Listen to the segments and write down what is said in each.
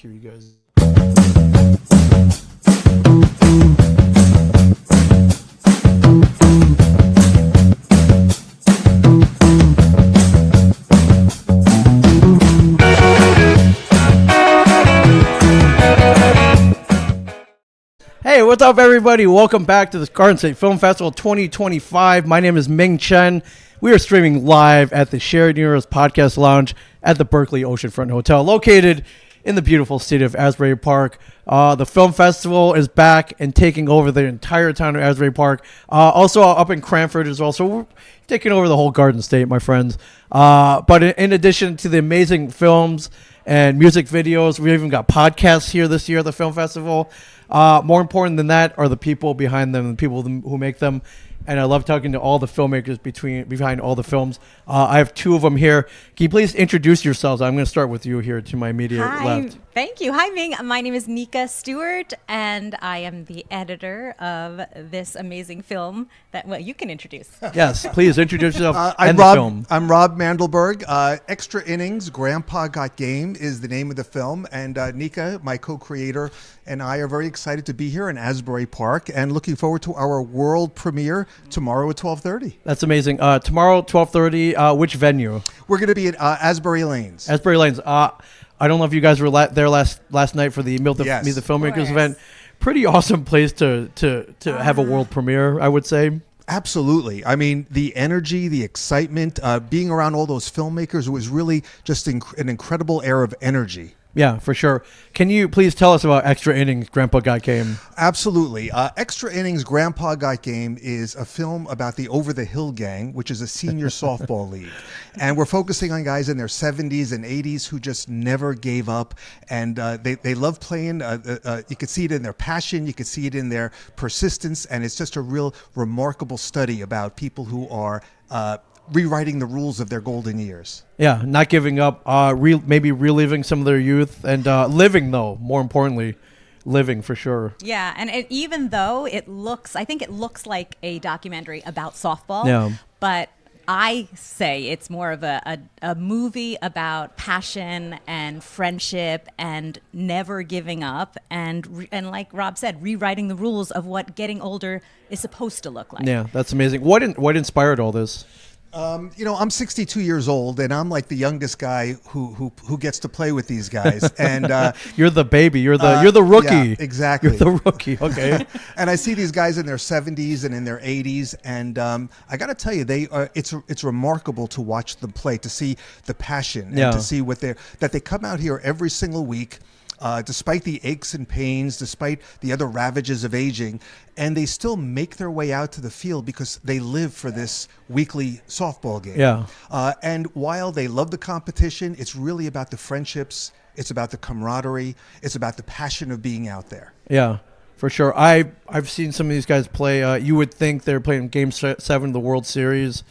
Here you guys. Hey, what's up, everybody? Welcome back to the Garden State Film Festival 2025. My name is Ming Chen. We are streaming live at the Sheridan Heroes Podcast Lounge at the Berkeley Oceanfront Hotel, located in the beautiful city of Asbury Park. The film festival is back and taking over the entire town of Asbury Park. Also up in Cranford as well. So we're taking over the whole Garden State, my friends. But in addition to the amazing films and music videos, we even got podcasts here this year at the film festival. More important than that are the people behind them, the people who make them. And I love talking to all the filmmakers behind all the films. I have two of them here. Can you please introduce yourselves? I'm going to start with you here to my immediate left. Thank you. Hi, Ming. My name is Nika Stewart, and I am the editor of this amazing film that, well, you can introduce. Yes, please introduce yourself and the film. I'm Rob Mandelberg. Extra Innings, Grandpa Got Game is the name of the film. And Nika, my co-creator, and I are very excited to be here in Asbury Park and looking forward to our world premiere tomorrow at 12:30. That's amazing. Tomorrow, 12:30, which venue? We're going to be at Asbury Lanes. Asbury Lanes. I don't know if you guys were there last night for the Meet the Filmmakers event. Pretty awesome place to have a world premiere, I would say. Absolutely. I mean, the energy, the excitement, being around all those filmmakers was really just an incredible air of energy. Yeah, for sure. Can you please tell us about Extra Innings, Grandpa Got Game? Absolutely. Extra Innings, Grandpa Got Game is a film about the Over the Hill Gang, which is a senior softball league. And we're focusing on guys in their 70s and 80s who just never gave up. And they love playing. You could see it in their passion. You could see it in their persistence. And it's just a real remarkable study about people who are rewriting the rules of their golden years. Yeah, not giving up, maybe reliving some of their youth and living, though, more importantly, living for sure. Yeah, and even though I think it looks like a documentary about softball, but I say it's more of a movie about passion and friendship and never giving up and like Rob said, rewriting the rules of what getting older is supposed to look like. Yeah, that's amazing. What inspired all this? I'm 62 years old, and I'm like the youngest guy who gets to play with these guys. And you're the baby. You're the rookie. Yeah, exactly. You're the rookie. Okay. And I see these guys in their 70s and in their 80s, and I got to tell you, it's remarkable to watch them play, to see the passion, and to see that they come out here every single week. Despite the aches and pains, despite the other ravages of aging, and they still make their way out to the field because they live for this weekly softball game. Yeah. And while they love the competition, it's really about the friendships, it's about the camaraderie, it's about the passion of being out there. Yeah, for sure. I've seen some of these guys play. You would think they're playing Game 7 of the World Series,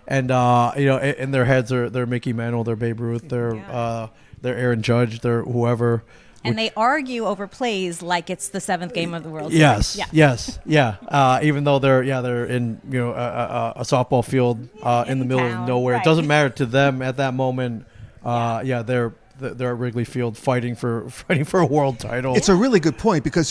and in their heads they're Mickey Mantle, they're Babe Ruth, they're Aaron Judge, they're whoever. And they argue over plays like it's the 7th game of the World Series. Yes. Even though they're in a softball field in the middle of nowhere, It doesn't matter to them at that moment. They're at Wrigley Field fighting for a world title. It's a really good point because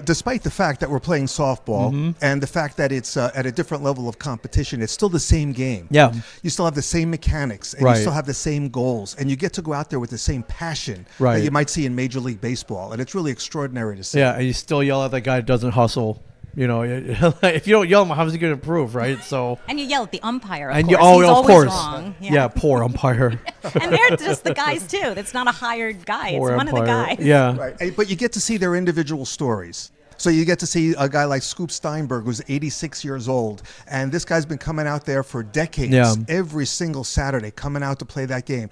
despite the fact that we're playing softball and the fact that it's at a different level of competition, it's still the same game. Yeah, you still have the same mechanics, and you still have the same goals, and you get to go out there with the same passion that you might see in Major League Baseball, and it's really extraordinary to see. Yeah, and you still yell at that guy who doesn't hustle. If you don't yell at him, how's he going to improve, right? So. And you yell at the umpire, of and course. He's always course. Wrong. Yeah, poor umpire. And they're just the guys, too. That's not a hired guy. Poor it's umpire. One of the guys. Yeah. Right. But you get to see their individual stories. So you get to see a guy like Scoop Steinberg, who's 86 years old, and this guy's been coming out there for decades, every single Saturday, coming out to play that game.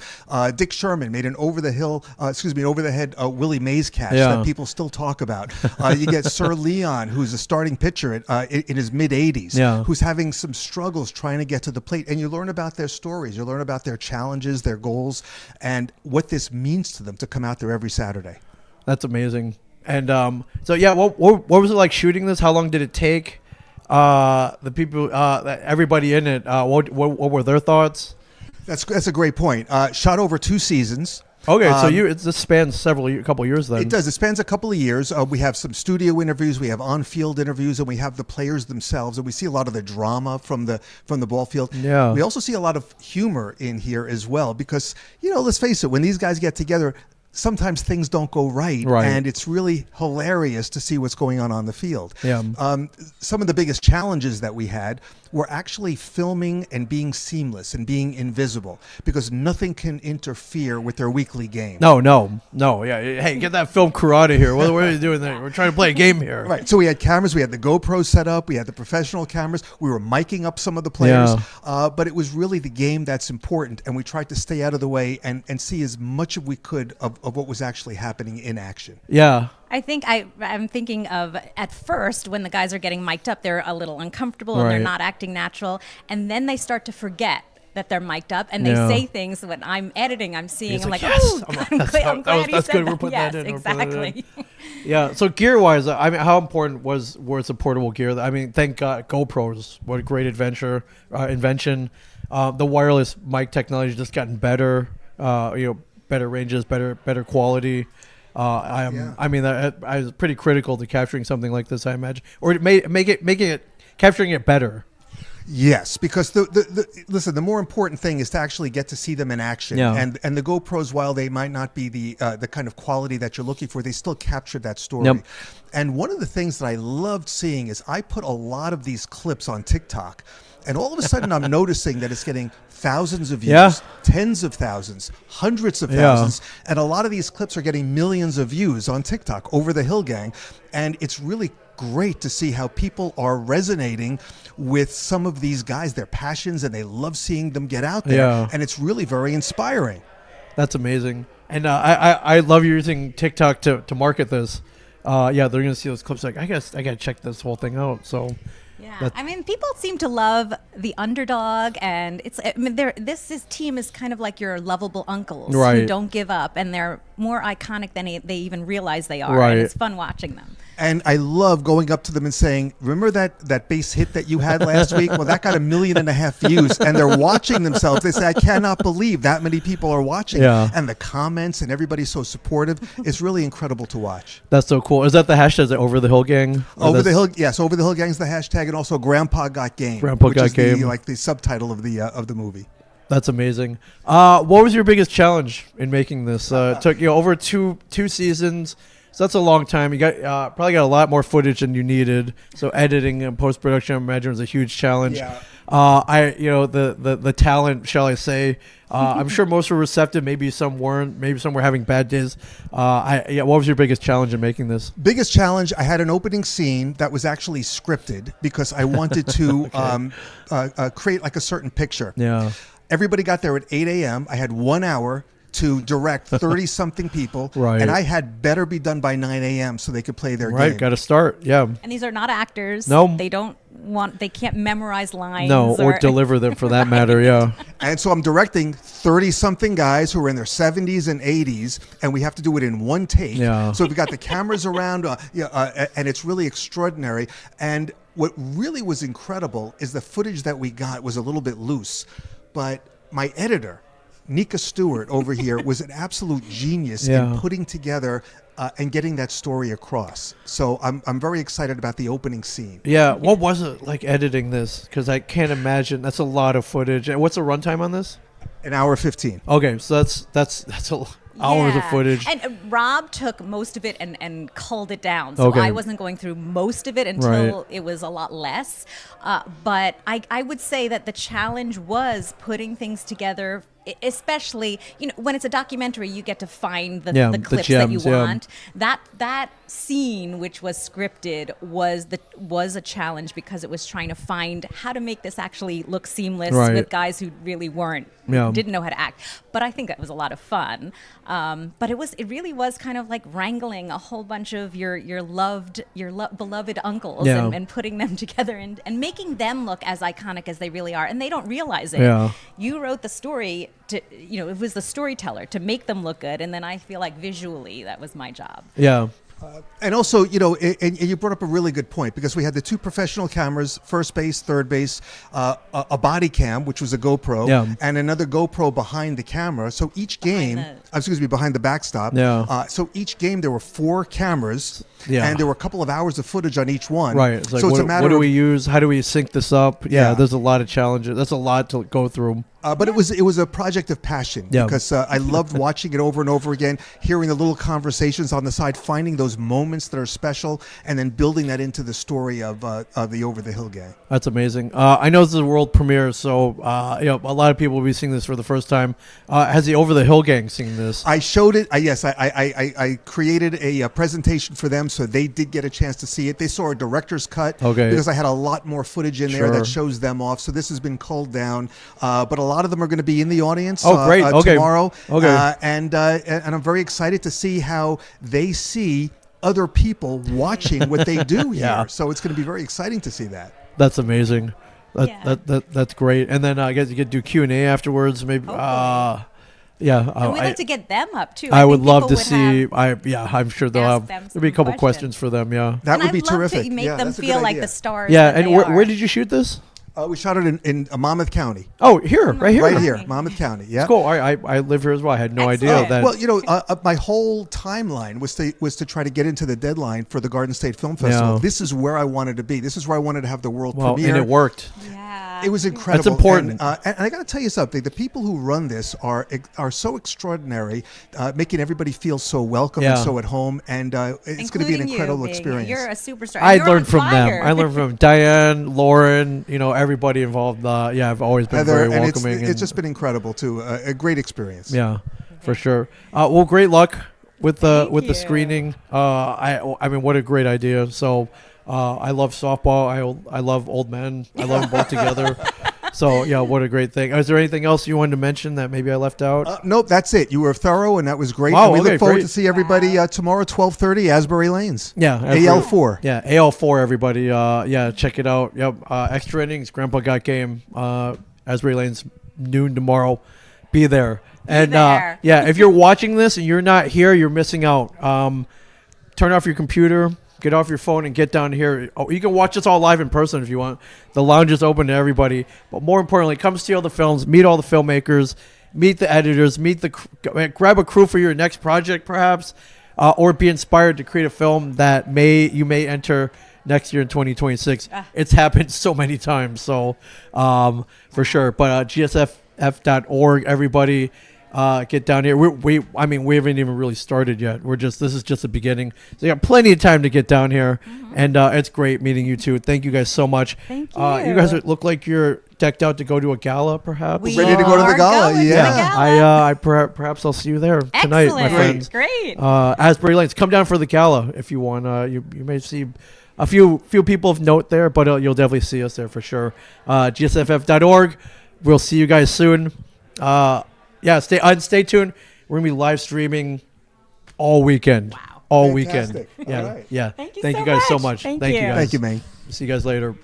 Dick Sherman made an over the head Willie Mays catch that people still talk about. You get Sir Leon, who's a starting pitcher in his mid-80s, who's having some struggles trying to get to the plate, and you learn about their stories, you learn about their challenges, their goals, and what this means to them to come out there every Saturday. That's amazing. And what was it like shooting this? How long did it take? The people, everybody in it, what were their thoughts? That's a great point. Shot over 2 seasons. Okay, so this spans a couple years then. It does. It spans a couple of years. We have some studio interviews, we have on-field interviews, and we have the players themselves, and we see a lot of the drama from the ball field. Yeah. We also see a lot of humor in here as well, because let's face it, when these guys get together, sometimes things don't go right, and it's really hilarious to see what's going on the field. Yeah. Some of the biggest challenges that we had were actually filming and being seamless and being invisible, because nothing can interfere with their weekly game. No. Yeah. Hey, get that film crew out of here. What are you doing there? We're trying to play a game here. Right. So we had cameras. We had the GoPro set up. We had the professional cameras. We were miking up some of the players. Yeah. But it was really the game that's important, and we tried to stay out of the way and see as much as we could of what was actually happening in action. Yeah. I think I'm thinking of, at first, when the guys are getting mic'd up, they're a little uncomfortable and they're not acting natural. And then they start to forget that they're mic'd up, and they say things. When I'm editing, I'm seeing, I'm like, yes! oh, I'm glad he that's said good. that. We're putting Yes, that in. exactly. Yeah. So gear-wise, I mean, how important was the portable gear? I mean, thank God, GoPros. What a great invention. The wireless mic technology just gotten better. Better ranges, better quality. I mean, I was pretty critical to capturing something like this, I imagine, or capturing it better. Yes, because the more important thing is to actually get to see them in action. Yeah. And the GoPros, while they might not be the kind of quality that you're looking for, they still capture that story. Yep. And one of the things that I loved seeing is I put a lot of these clips on TikTok, and all of a sudden I'm noticing that it's getting thousands of views, tens of thousands, hundreds of thousands, and a lot of these clips are getting millions of views on TikTok, Over the Hill Gang, and it's really great to see how people are resonating with some of these guys, their passions, and they love seeing them get out there, and it's really very inspiring. That's amazing. And I love using TikTok to market this. They're going to see those clips like, I got to check this whole thing out. So yeah, I mean, people seem to love the underdog, and this team is kind of like your lovable uncles who don't give up, and they're more iconic than they even realize they are, and it's fun watching them. And I love going up to them and saying, remember that base hit that you had last week? Well, that got 1.5 million views, and they're watching themselves. They say, I cannot believe that many people are watching. Yeah. And the comments and everybody's so supportive. It's really incredible to watch. That's so cool. Is that the hashtag, the Over the Hill Gang? Over the Hill, yes. Over the Hill Gang is the hashtag, and also Grandpa Got Game. Grandpa Got Game. The subtitle of the movie. That's amazing. What was your biggest challenge in making this? It took over two seasons. So that's a long time. You got probably got a lot more footage than you needed. So editing and post production, I imagine, was a huge challenge. Yeah. The talent, shall I say? I'm sure most were receptive. Maybe some weren't. Maybe some were having bad days. What was your biggest challenge in making this? Biggest challenge. I had an opening scene that was actually scripted because I wanted to create like a certain picture. Yeah. Everybody got there at 8 a.m. I had 1 hour to direct 30-something people, and I had better be done by 9 a.m. so they could play their game. Right, got to start, yeah. And these are not actors. No. They can't memorize lines. No, or deliver them for that matter, yeah. And so I'm directing 30-something guys who are in their 70s and 80s, and we have to do it in one take. Yeah. So we've got the cameras around, and it's really extraordinary. And what really was incredible is the footage that we got was a little bit loose, but my editor, Nika Stewart over here, was an absolute genius in putting together and getting that story across. So I'm very excited about the opening scene. Yeah, what was it like editing this? Because I can't imagine. That's a lot of footage. And what's the runtime on this? 1 hour 15. Okay, so that's hours of footage. And Rob took most of it and culled it down. So I wasn't going through most of it until it was a lot less. But I would say that the challenge was putting things together, especially, when it's a documentary, you get to find the clips that you want. That scene, which was scripted, was a challenge because it was trying to find how to make this actually look seamless with guys who really didn't know how to act. But I think that was a lot of fun. But it really was kind of like wrangling a whole bunch of your beloved uncles and putting them together and making them look as iconic as they really are, and they don't realize it. Yeah. You wrote the story it was the storyteller to make them look good, and then I feel like visually that was my job. Yeah. And also, you know, and you brought up a really good point, because we had the two professional cameras, first base, third base, a body cam, which was a GoPro, and another GoPro behind the camera. So each game, behind the backstop. So each game there were 4 cameras, and there were a couple of hours of footage on each one. Right. It's like, so it's a matter what do we use? How do we sync this up? Yeah. There's a lot of challenges. That's a lot to go through. But it was a project of passion, because I loved watching it over and over again, hearing the little conversations on the side, finding those moments that are special, and then building that into the story of the Over the Hill Gang. That's amazing. I know this is a world premiere, so you know, a lot of people will be seeing this for the first time. Has the Over the Hill Gang seen this? I showed it. I created a presentation for them, so they did get a chance to see it. They saw a director's cut, because I had a lot more footage in there that shows them off. So this has been culled down, but a lot of them are going to be in the audience tomorrow. And I'm very excited to see how they see other people watching what they do here. So it's going to be very exciting to see that. That's amazing. That's great. And then I guess you could do Q&A afterwards, maybe. And we'd like to get them up too. I would love to see. I'm sure there'll be a couple questions for them. Yeah, that would be terrific. To make them feel like the stars. Yeah, and where did you shoot this? We shot it in Monmouth County. Oh, here, right here. Right here, Monmouth County. Yeah. It's cool. I live here as well. I had no idea that. Well, you know, my whole timeline was to try to get into the deadline for the Garden State Film Festival. This is where I wanted to be. This is where I wanted to have the world premiere. And it worked. It was incredible. That's important. And I got to tell you something. The people who run this are so extraordinary, making everybody feel so welcome and so at home. And it's going to be an incredible experience. You're a superstar. I learned from them. I learned from Diane, Lauren, you know, everybody involved. I've always been very welcoming. It's just been incredible too. A great experience. Yeah, for sure. Well, great luck with the screening. I mean, what a great idea. So. I love softball. I love old men. I love them both together. So, yeah, what a great thing. Is there anything else you wanted to mention that maybe I left out? Nope, that's it. You were thorough, and that was great. Wow, and we look forward to see everybody tomorrow, 12:30, Asbury Lanes. Yeah. AL4. Yeah, AL4, everybody. Check it out. Yep. Extra Innings, Grandpa Got Game, Asbury Lanes, noon tomorrow. Be there. And, if you're watching this and you're not here, you're missing out. Turn off your computer. Get off your phone and get down here. Oh, you can watch us all live in person if you want. The lounge is open to everybody. But more importantly, come see all the films, meet all the filmmakers, meet the editors, grab a crew for your next project perhaps, or be inspired to create a film that you may enter next year in 2026. It's happened so many times, so for sure. But gsff.org, everybody. Get down here. We haven't even really started yet. This is just the beginning. So you got plenty of time to get down here, and it's great meeting you two. Thank you guys so much. Thank you. You guys look like you're decked out to go to a gala, perhaps. Ready to go to the gala? Yeah. Perhaps I'll see you there tonight, my friends. Great. Asbury Lanes, come down for the gala if you want. You may see a few people of note there, but you'll definitely see us there for sure. gsff.org. We'll see you guys soon. Stay tuned. We're gonna be live streaming all weekend. Wow. All Fantastic. weekend. Yeah. All right. Yeah. Thank you guys so much. Thank you you. guys. Thank you, man. See you guys later.